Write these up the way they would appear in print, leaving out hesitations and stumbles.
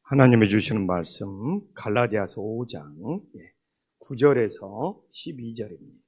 하나님이 주시는 말씀 갈라디아서 5장 9절에서 12절입니다.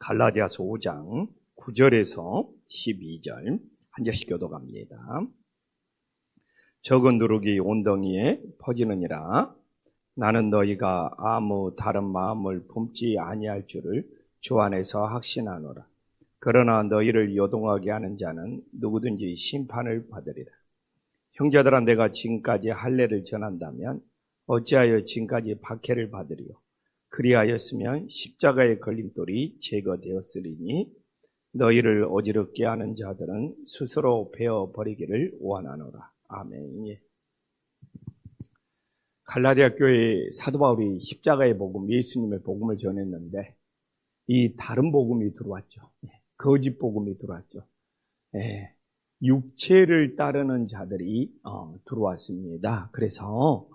갈라디아서 5장 9절에서 12절 한 절씩 교독합니다. 적은 누룩이 온덩이에 퍼지느니라. 나는 너희가 아무 다른 마음을 품지 아니할 줄을 주 안에서 확신하노라. 그러나 너희를 요동하게 하는 자는 누구든지 심판을 받으리라. 형제들아, 내가 지금까지 할례를 전한다면 어찌하여 지금까지 박해를 받으리요? 그리하였으면 십자가의 걸림돌이 제거되었으리니 너희를 어지럽게 하는 자들은 스스로 베어버리기를 원하노라. 아멘. 갈라디아 교회 사도 바울이 십자가의 복음, 예수님의 복음을 전했는데 이 다른 복음이 들어왔죠. 거짓 복음이 들어왔죠. 육체를 따르는 자들이 들어왔습니다. 그래서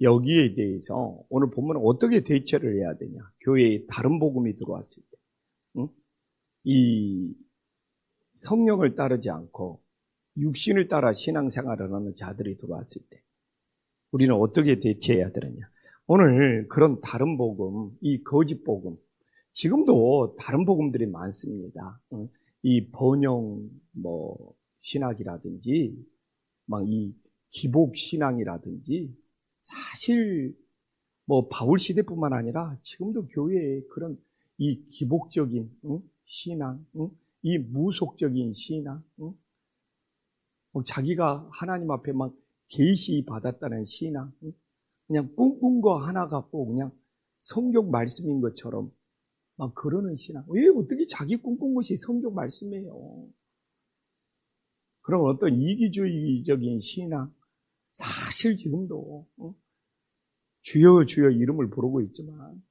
여기에 대해서 오늘 본문은 어떻게 대처를 해야 되냐? 교회에 다른 복음이 들어왔을 때, 이 성령을 따르지 않고 육신을 따라 신앙생활을 하는 자들이 들어왔을 때 우리는 어떻게 대처해야 되느냐? 오늘 그런 다른 복음, 이 거짓 복음, 지금도 다른 복음들이 많습니다. 이 번영 신학이라든지 막 이 기복 신앙이라든지 사실 바울 시대뿐만 아니라 지금도 교회에 그런 이 기복적인 신앙, 이 무속적인 신앙, 자기가 하나님 앞에 막 계시 받았다는 신앙, 그냥 꿈꾼 거 하나 갖고 그냥 성경 말씀인 것처럼 막 그러는 신앙. 왜 어떻게 자기 꿈꾼 것이 성경 말씀이에요? 그런 어떤 이기주의적인 신앙, 사실 지금도 주여 주여 이름을 부르고 있지만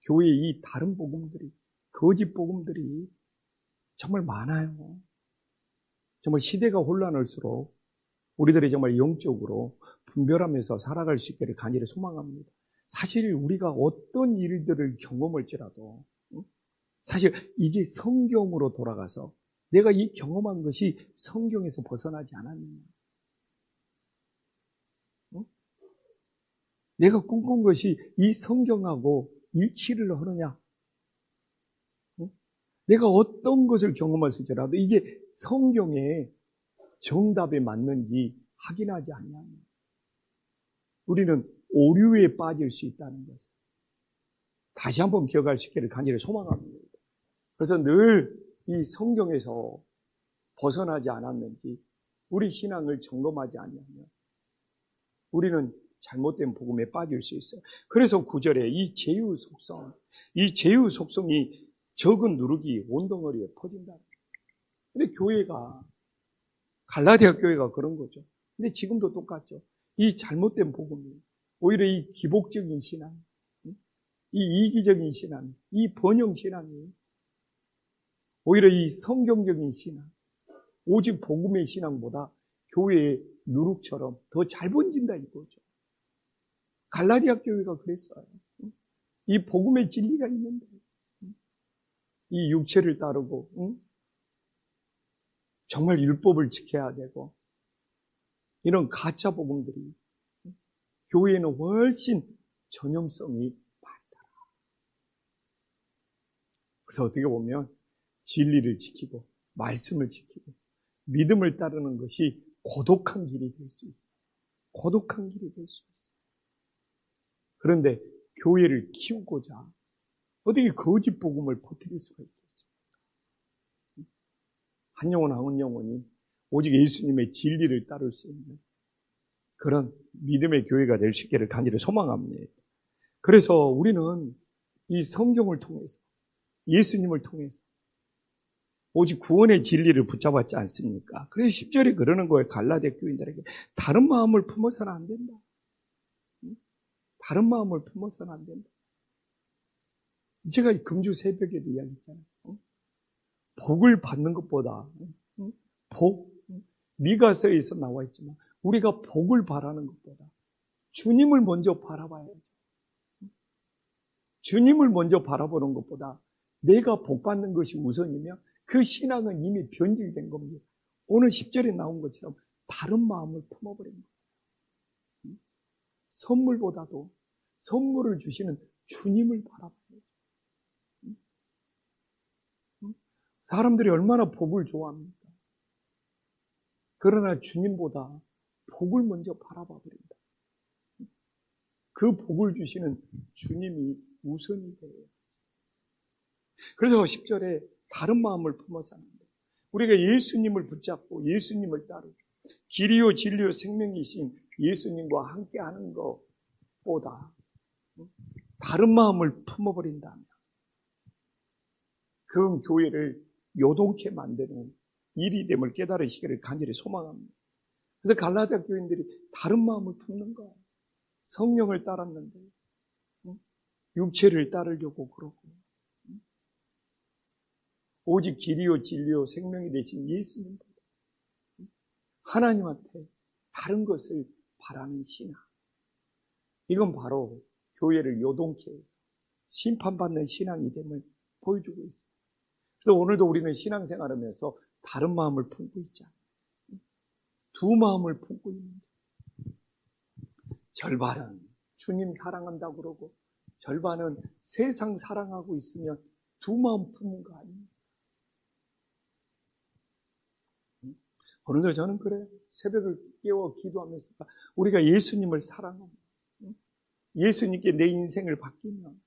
교회에 이 다른 복음들이, 거짓 복음들이 정말 많아요. 정말 시대가 혼란할수록 우리들이 정말 영적으로 분별하면서 살아갈 수 있기를 간절히 소망합니다. 사실 우리가 어떤 일들을 경험할지라도 사실 이게 성경으로 돌아가서 내가 이 경험한 것이 성경에서 벗어나지 않았느냐, 내가 꿈꾼 것이 이 성경하고 일치를 하느냐, 내가 어떤 것을 경험했을지라도 이게 성경의 정답에 맞는지 확인하지 않냐면 우리는 오류에 빠질 수 있다는 것을 다시 한번 기억할 수 있기를 간절히 소망합니다. 그래서 늘 이 성경에서 벗어나지 않았는지 우리 신앙을 점검하지 않으면 우리는 잘못된 복음에 빠질 수 있어요. 그래서 9절에 이 제유 속성이 적은 누룩이 온덩어리에 퍼진다. 근데 교회가, 갈라디아 교회가 그런 거죠. 근데 지금도 똑같죠. 이 잘못된 복음이 오히려 이 기복적인 신앙, 이 이기적인 신앙, 이 번영 신앙이 오히려 이 성경적인 신앙, 오직 복음의 신앙보다 교회의 누룩처럼 더 잘 번진다 이거죠. 갈라디아 교회가 그랬어요. 이 복음의 진리가 있는데 이 육체를 따르고 정말 율법을 지켜야 되고 이런 가짜 복음들이 교회에는 훨씬 전염성이 많다. 그래서 어떻게 보면 진리를 지키고 말씀을 지키고 믿음을 따르는 것이 고독한 길이 될 수 있어요. 고독한 길이 될 수 있어요. 그런데 교회를 키우고자 어떻게 거짓 복음을 퍼뜨릴 수가 있겠습니까? 한 영혼 한 영혼이 오직 예수님의 진리를 따를 수 있는 그런 믿음의 교회가 될 수 있기를 간절히 소망합니다. 그래서 우리는 이 성경을 통해서, 예수님을 통해서 오직 구원의 진리를 붙잡았지 않습니까? 그래서 10절에 그러는 거예요. 갈라디아 교인들에게 다른 마음을 품어서는 안 된다. 다른 마음을 품어서는 안 된다. 제가 금주 새벽에도 이야기했잖아요. 복을 받는 것보다 미가서에서 나와 있지만 우리가 복을 바라는 것보다 주님을 먼저 바라봐야죠. 주님을 먼저 바라보는 것보다 내가 복 받는 것이 우선이면 그 신앙은 이미 변질된 겁니다. 오늘 10절에 나온 것처럼 다른 마음을 품어버린 거예요. 선물보다도 선물을 주시는 주님을 바라봐요. 사람들이 얼마나 복을 좋아합니까? 그러나 주님보다 복을 먼저 바라봐 버린다. 그 복을 주시는 주님이 우선이 돼요. 그래서 10절에 다른 마음을 품어서 하는데, 우리가 예수님을 붙잡고 예수님을 따르고 길이요 진리요 생명이신 예수님과 함께 하는 것보다 다른 마음을 품어버린다면 그건 교회를 요동케 만드는 일이 됨을 깨달으시기를 간절히 소망합니다. 그래서 갈라디아 교인들이 다른 마음을 품는 거예요. 성령을 따랐는데 육체를 따르려고 그러고, 오직 길이요 진리요 생명이 되신 예수님보다 하나님한테 다른 것을 바라는 신앙, 이건 바로 교회를 요동케 해서 심판받는 신앙이 됨을 보여주고 있어요. 그래서 오늘도 우리는 신앙생활하면서 다른 마음을 품고 있잖아요. 두 마음을 품고 있는데, 절반은 주님 사랑한다고 그러고 절반은 세상 사랑하고 있으면 두 마음 품는 거 아닙니까? 오늘도 저는 그래요. 새벽을 깨워 기도하면서 우리가 예수님을 사랑하면, 예수님께 내 인생을 바뀌면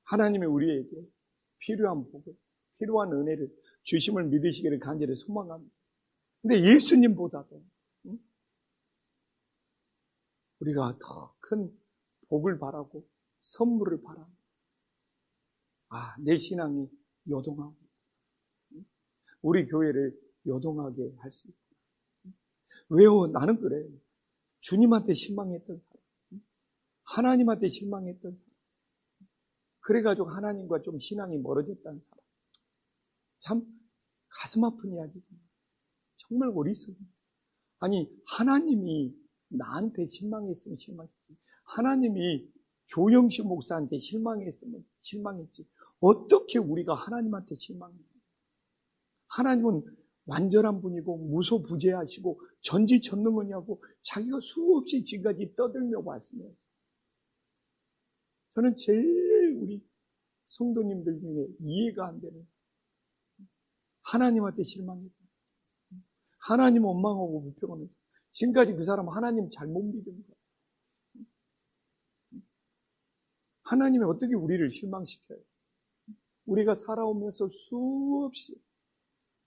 하나님이 우리에게 필요한 복을, 필요한 은혜를 주심을 믿으시기를 간절히 소망합니다. 근데 예수님보다도 우리가 더 큰 복을 바라고 선물을 바랍니다. 내 신앙이 요동하고 우리 교회를 요동하게 할 수 있구나. 왜요? 나는 그래요. 주님한테 실망했던 사람, 하나님한테 실망했던 사람, 그래가지고 하나님과 좀 신앙이 멀어졌다는 사람, 참 가슴 아픈 이야기입니다. 정말 어리석은. 아니, 하나님이 나한테 실망했으면 실망했지, 하나님이 조영식 목사한테 실망했으면 실망했지, 어떻게 우리가 하나님한테 실망해요? 하나님은 완전한 분이고 무소부재하시고 전지전능하냐고 자기가 수없이 지금까지 떠들며 왔으면서, 저는 제일 우리 성도님들 중에 이해가 안 되는, 하나님한테 실망했다, 하나님 원망하고 불평하면서 지금까지 그 사람 하나님 잘못 믿은 거예요. 하나님이 어떻게 우리를 실망시켜요? 우리가 살아오면서 수없이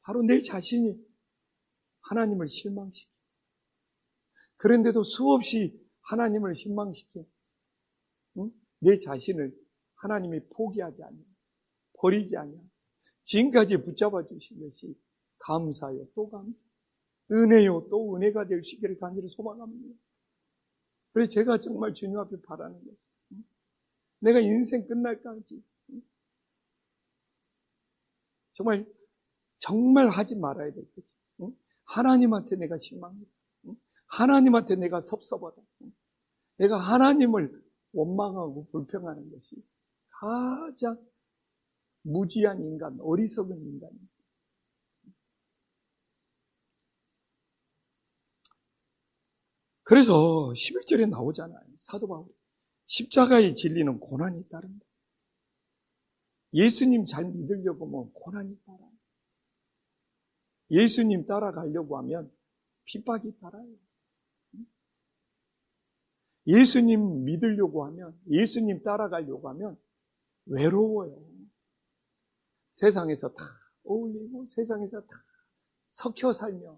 바로 내 자신이 하나님을 실망시켜. 그런데도 수없이 하나님을 실망시킨 내 자신을 하나님이 포기하지 않냐, 버리지 않냐, 지금까지 붙잡아 주신 것이 감사요 또 감사, 은혜요 또 은혜가 될 수 있기를 간절히 소망합니다. 그래서 제가 정말 주님 앞에 바라는 것이, 내가 인생 끝날까지 정말 하지 말아야 될 것이, 하나님한테 내가 실망했다, 하나님한테 내가 섭섭하다, 내가 하나님을 원망하고 불평하는 것이 가장 무지한 인간, 어리석은 인간입니다. 그래서 11절에 나오잖아요. 사도 바울이 십자가의 진리는 고난이 따른다. 예수님 잘 믿으려고 하면 고난이 따라요. 예수님 따라가려고 하면 핍박이 따라요. 예수님 믿으려고 하면, 예수님 따라가려고 하면 외로워요. 세상에서 다 어울리고 세상에서 다 섞여 살면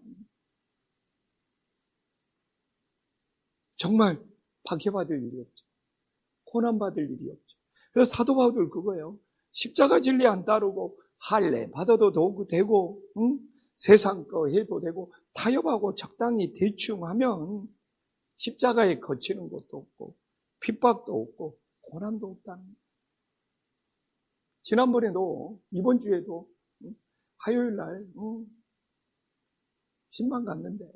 정말 박해받을 일이 없죠. 고난받을 일이 없죠. 그래서 사도 바울 그거예요. 십자가 진리 안 따르고 할례 받아도 되고, 세상 거 해도 되고, 타협하고 적당히 대충 하면 십자가에 거치는 것도 없고 핍박도 없고 고난도 없다는 거예요. 지난번에도, 이번 주에도 화요일 날 신방 갔는데,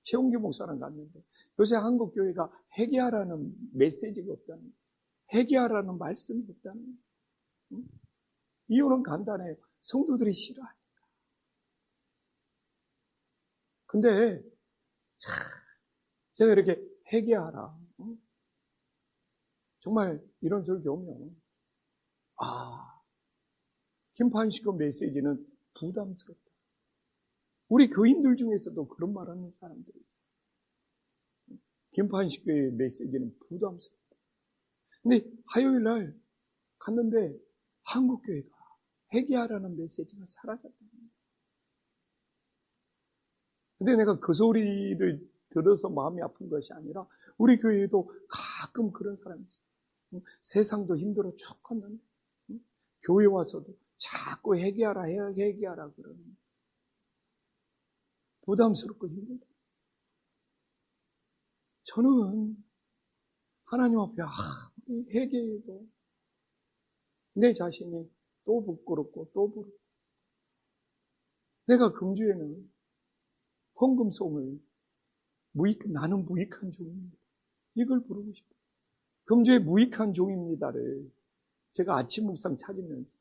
최홍기 목사랑 갔는데, 요새 한국 교회가 회개하라는 메시지가 없다는 거예요. 회개하라는 말씀이 없다는 거예요. 이유는 간단해요. 성도들이 싫어하니까. 근데 제가 이렇게 회개하라. 정말 이런 설교 오면 김판식의 메시지는 부담스럽다. 우리 교인들 중에서도 그런 말 하는 사람들이 있어요. 김판식의 메시지는 부담스럽다. 근데 화요일 날 갔는데 한국교회가 회개하라는 메시지가 사라졌다. 근데 내가 그 소리를 들어서 마음이 아픈 것이 아니라 우리 교회에도 가끔 그런 사람이 있어요. 세상도 힘들어 죽겠는데 교회 와서도 자꾸 회개하라 그러는 부담스럽고 힘들다. 저는 하나님 앞에 회개해도 내 자신이 또 부끄럽고 또 부럽고 내가 금주에는 헌금송을 나는 무익한 종입니다. 이걸 부르고 싶어요. 금주에 무익한 종입니다를 제가 아침 묵상 찾으면서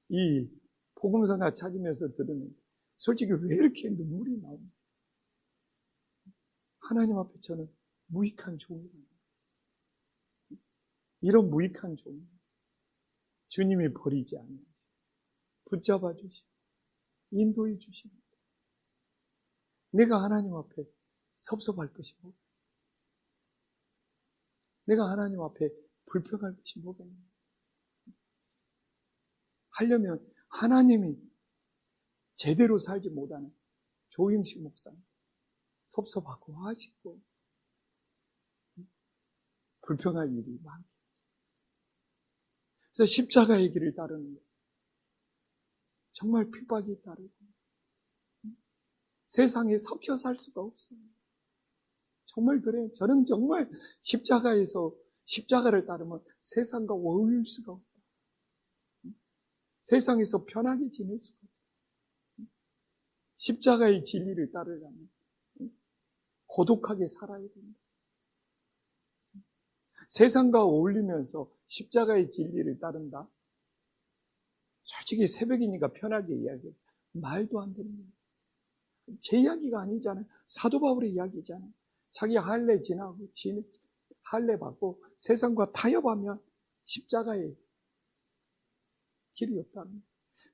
이 복음서나 찾으면서 들으면 솔직히 왜 이렇게 눈물이 나옵니까? 하나님 앞에 저는 무익한 종이에요. 이런 무익한 종 주님이 버리지 않으시고 붙잡아 주시고 인도해 주십니다. 내가 하나님 앞에 섭섭할 것이 뭐겠냐? 내가 하나님 앞에 불평할 것이 뭐겠냐? 하려면 하나님이 제대로 살지 못하는 조임식 목사님 섭섭하고 하시고 불평할 일이 많겠죠. 그래서 십자가의 길을 따르는 것 정말 핍박이 따르고 세상에 섞여 살 수가 없어요. 정말 그래요. 저는 정말 십자가를 따르면 세상과 어울릴 수가 없다. 세상에서 편하게 지낼 수가 없다. 십자가의 진리를 따르려면 고독하게 살아야 된다. 세상과 어울리면서 십자가의 진리를 따른다. 솔직히 새벽이니까 편하게 이야기해요. 말도 안 되는 거예요. 제 이야기가 아니잖아요. 사도 바울의 이야기잖아요. 자기 할례 지나고 할례 받고 세상과 타협하면 십자가의 길이 없다는 거예요.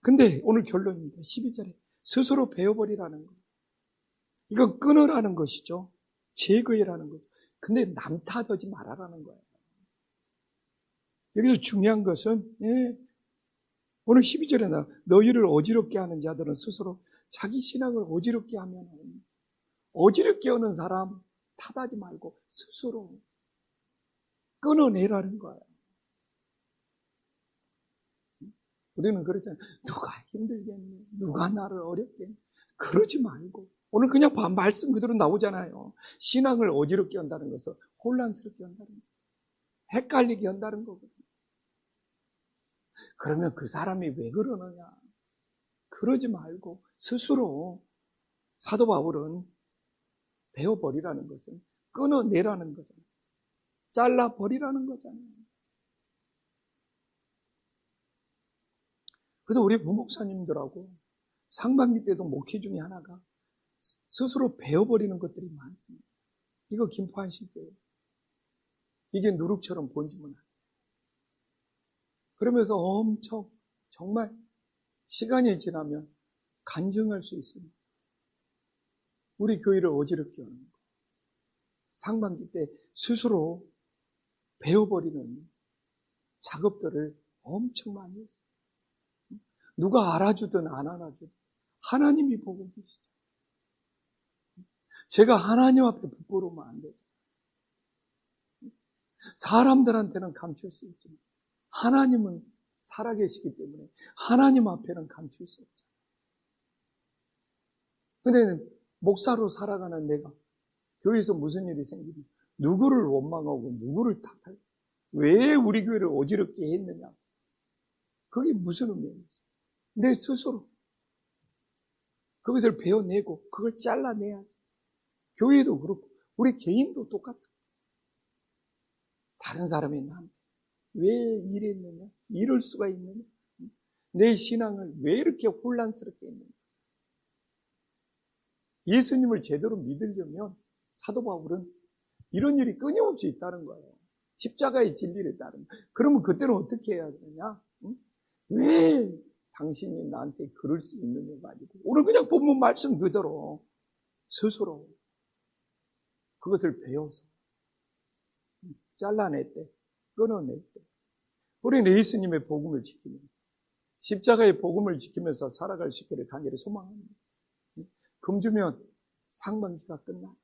근데 오늘 결론입니다. 12절에 스스로 베어버리라는 거. 이건 끊으라는 것이죠. 제거해라는 거죠. 근데 남 탓하지 말아라는 거예요. 여기서 중요한 것은 오늘 12절에 너희를 어지럽게 하는 자들은 스스로 자기 신앙을 어지럽게 하면 어지럽게 하는 사람 탓하지 말고 스스로 끊어내라는 거예요. 우리는 그러잖아요. 누가 힘들겠니? 누가 나를 어렵게 했니? 그러지 말고 오늘 그냥 말씀 그대로 나오잖아요. 신앙을 어지럽게 한다는 것은 혼란스럽게 한다는 거예요. 헷갈리게 한다는 거거든요. 그러면 그 사람이 왜 그러느냐? 그러지 말고 스스로 사도 바울은 베어버리라는 것은 끊어내라는 거잖아요. 잘라버리라는 거잖아요. 그래서 우리 부목사님들하고 상반기 때도 목회 중에 하나가 스스로 베어버리는 것들이 많습니다. 이거 김포하실 때요. 이게 누룩처럼 번지면 안 돼요. 그러면서 엄청 정말 시간이 지나면 간증할 수 있습니다. 우리 교회를 어지럽게 하는 거. 상반기 때 스스로 베어버리는 작업들을 엄청 많이 했어요. 누가 알아주든 안 알아주든 하나님이 보고 계시죠. 제가 하나님 앞에 부끄러우면 안 되죠. 사람들한테는 감출 수 있지만 하나님은 살아계시기 때문에 하나님 앞에는 감출 수 없잖아요. 근데 목사로 살아가는 내가 교회에서 무슨 일이 생기면 누구를 원망하고 누구를 탓할, 왜 우리 교회를 어지럽게 했느냐? 그게 무슨 의미입니까? 내 스스로 그것을 베어내고 그걸 잘라내야지. 교회도 그렇고 우리 개인도 똑같아. 다른 사람이 나한테 왜 이랬느냐? 이럴 수가 있느냐? 내 신앙을 왜 이렇게 혼란스럽게 했느냐? 예수님을 제대로 믿으려면 사도 바울은 이런 일이 끊임없이 있다는 거예요. 십자가의 진리를 따르는. 그러면 그때는 어떻게 해야 되냐? 응? 왜 당신이 나한테 그럴 수 있느냐가 아니고 오늘 그냥 본문 말씀 그대로 스스로 그것을 배워서 잘라냈대, 끊어냈대. 우리는 예수님의 복음을 지키면서 십자가의 복음을 지키면서 살아갈 수 있기를 간절히 소망합니다. 금주면 상반기가 끝나.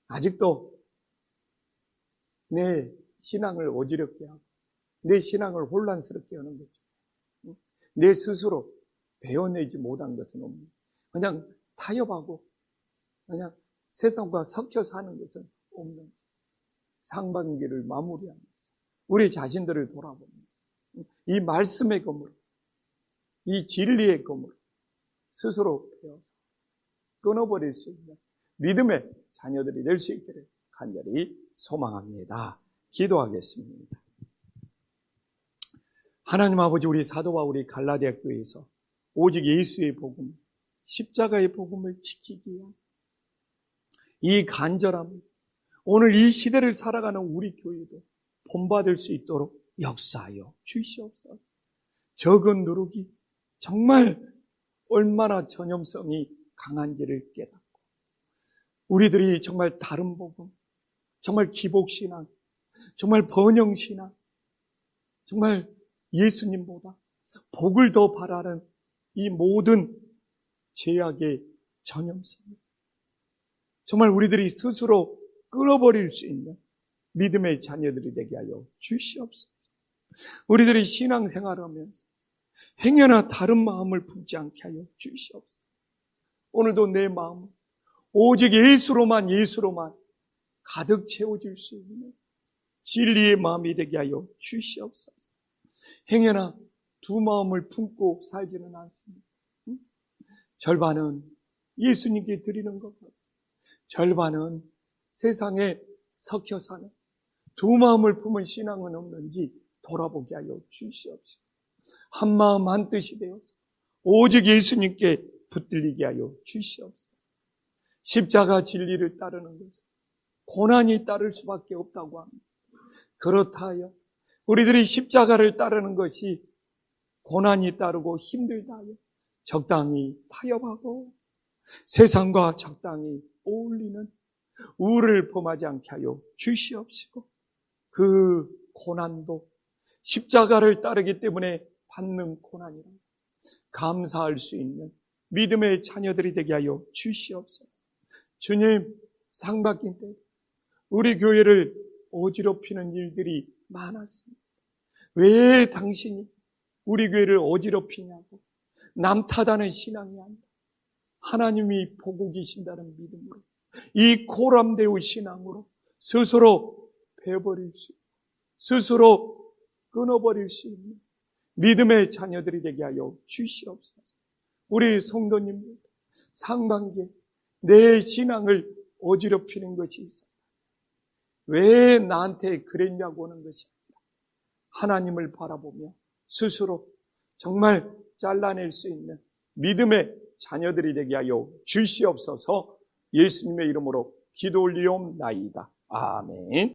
아직도 내 신앙을 어지럽게 하고 내 신앙을 혼란스럽게 하는 거죠. 내 스스로 배워내지 못한 것은 없는, 그냥 타협하고 그냥 세상과 섞여 사는 것은 없는 상반기를 마무리하면서 우리 자신들을 돌아보면서 이 말씀의 검으로, 이 진리의 검으로 스스로 배워서 끊어버릴 수 있는 믿음의 자녀들이 될 수 있기를 간절히 소망합니다. 기도하겠습니다. 하나님 아버지, 우리 사도 바울이 갈라디아 교회에서 오직 예수의 복음, 십자가의 복음을 지키기 위한 이 간절함을 오늘 이 시대를 살아가는 우리 교회도 본받을 수 있도록 역사하여 주시옵소서. 적은 누룩이 정말 얼마나 전염성이 강한지를 깨닫고 우리들이 정말 다른 복음, 정말 기복신앙, 정말 번영신앙, 정말 예수님보다 복을 더 바라는 이 모든 죄악의 전염성, 정말 우리들이 스스로 끊어버릴 수 있는 믿음의 자녀들이 되게 하여 주시옵소서. 우리들이 신앙생활하면서 행여나 다른 마음을 품지 않게 하여 주시옵소서. 오늘도 내 마음은 오직 예수로만 가득 채워질 수 있는 진리의 마음이 되게 하여 주시옵소서. 행여나 두 마음을 품고 살지는 않습니다. 절반은 예수님께 드리는 것 같고 절반은 세상에 섞여 사는 두 마음을 품은 신앙은 없는지 돌아보게 하여 주시옵소서. 한 마음 한 뜻이 되어서 오직 예수님께 붙들리게 하여 주시옵소서. 십자가 진리를 따르는 것은 고난이 따를 수밖에 없다고 합니다. 그렇다 하여 우리들이 십자가를 따르는 것이 고난이 따르고 힘들다 하여 적당히 타협하고 세상과 적당히 어울리는 우를 범하지 않게 하여 주시옵시고 그 고난도 십자가를 따르기 때문에 받는 고난이라 감사할 수 있는 믿음의 자녀들이 되게 하여 주시옵소서. 주님, 상바뀐 때 우리 교회를 어지럽히는 일들이 많았습니다. 왜 당신이 우리 교회를 어지럽히냐고 남 탓하는 신앙이 아니라 하나님이 보고 계신다는 믿음으로 이 고람되의 신앙으로 스스로 베어버릴 수 있고 스스로 끊어버릴 수 있는 믿음의 자녀들이 되게 하여 주시옵소서. 우리 성도님들 상반기에 내 신앙을 어지럽히는 것이 있어요. 왜 나한테 그랬냐고 하는 것이 아니라 하나님을 바라보며 스스로 정말 잘라낼 수 있는 믿음의 자녀들이 되게 하여 주시옵소서. 예수님의 이름으로 기도 올리옵나이다. 아멘.